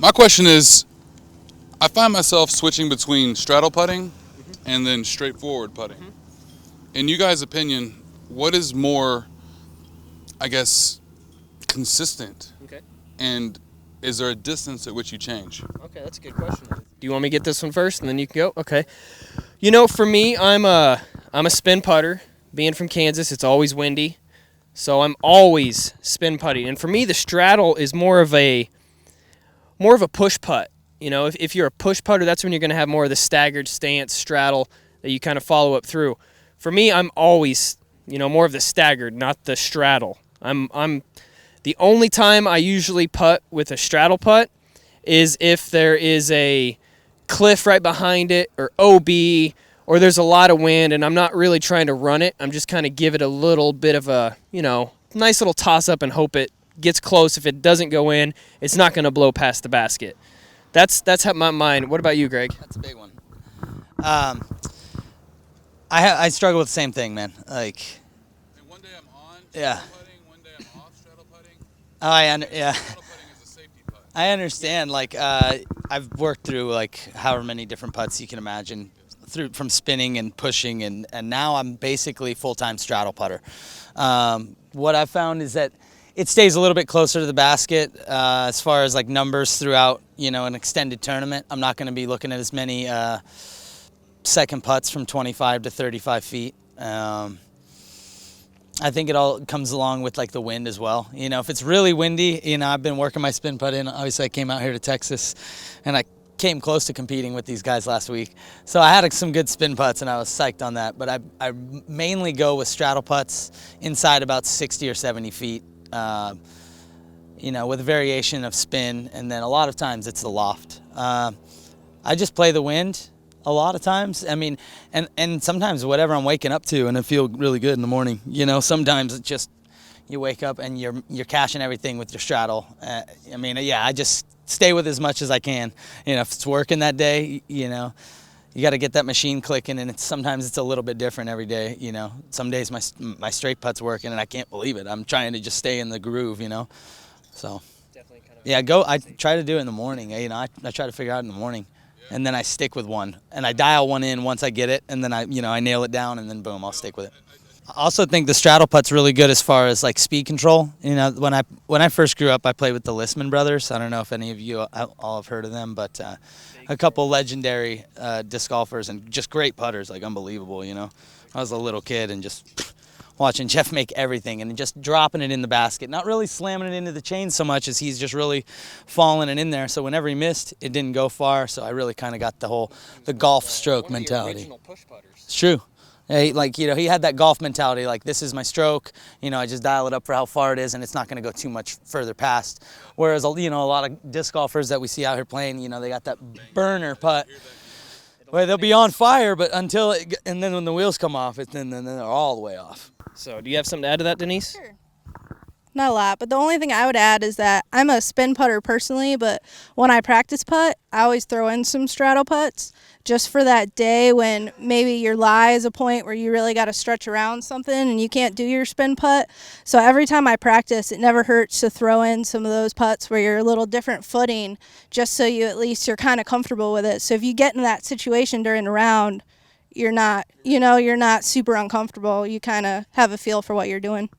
My question is, I find myself switching between straddle putting and then straightforward putting. In you guys' opinion, what is more, I guess, consistent? Okay. And is there a distance at which you change? Okay, that's a good question. Do you want me to get this one first, and then you can go? Okay. For me, I'm a spin putter. Being from Kansas, it's always windy, so I'm always spin putting. And for me, the straddle is more of a push putt. If you're a push putter, that's when you're going to have more of the staggered stance straddle that you kind of follow up through. For me, I'm always, more of the staggered, not the straddle. I'm the only time I usually putt with a straddle putt is if there is a cliff right behind it or OB or there's a lot of wind and I'm not really trying to run it. I'm just kind of give it a little bit of a, nice little toss up and hope it gets close. If it doesn't go in, it's not going to blow past the basket. That's how my mind. What about you, Greg? That's a big one. I struggle with the same thing, man. Like, And one day I'm on Yeah. straddle putting, one day I'm off straddle putting. yeah. Straddle putting is a safety putt. I understand. Like, I've worked through like however many different putts you can imagine, from spinning and pushing, and now I'm basically full-time straddle putter. What I've found is that it stays a little bit closer to the basket as far as like numbers throughout, an extended tournament. I'm not going to be looking at as many second putts from 25 to 35 feet. I think it all comes along with like the wind as well. If it's really windy, I've been working my spin putt in. Obviously, I came out here to Texas, and I came close to competing with these guys last week. So I had some good spin putts, and I was psyched on that. But I mainly go with straddle putts inside about 60 or 70 feet, with a variation of spin, and then a lot of times it's the loft. I just play the wind a lot of times. I mean, and sometimes whatever I'm waking up to, and I feel really good in the morning. Sometimes it's just you wake up and you're cashing everything with your straddle. I just stay with as much as I can. If it's working that day, you got to get that machine clicking, and sometimes it's a little bit different every day. Some days my straight putt's working, and I can't believe it. I'm trying to just stay in the groove. So Definitely kind of. I try to do it in the morning. I try to figure out in the morning. And then I stick with one, and I dial one in once I get it, and then I nail it down, and then boom, I'll stick with it. I also think the straddle putt's really good as far as like speed control. When I first grew up, I played with the Listman brothers. I don't know if any of you all have heard of them, but a couple legendary disc golfers and just great putters, like unbelievable. I was a little kid and just watching Jeff make everything and just dropping it in the basket, not really slamming it into the chain so much as he's just really falling it in there. So whenever he missed, it didn't go far. So I really kind of got the golf stroke mentality. Original push putters. It's true. He had that golf mentality, like this is my stroke. I just dial it up for how far it is, and it's not going to go too much further past. Whereas a lot of disc golfers that we see out here playing, they got that burner putt. Well, they'll be on fire, but and then when the wheels come off, then they're all the way off. So, do you have something to add to that, Denise? Sure. Not a lot, but the only thing I would add is that I'm a spin putter personally, but when I practice putt, I always throw in some straddle putts just for that day when maybe your lie is a point where you really got to stretch around something and you can't do your spin putt. So every time I practice, it never hurts to throw in some of those putts where you're a little different footing just so you're kind of comfortable with it. So if you get in that situation during a round, you're not super uncomfortable. You kind of have a feel for what you're doing.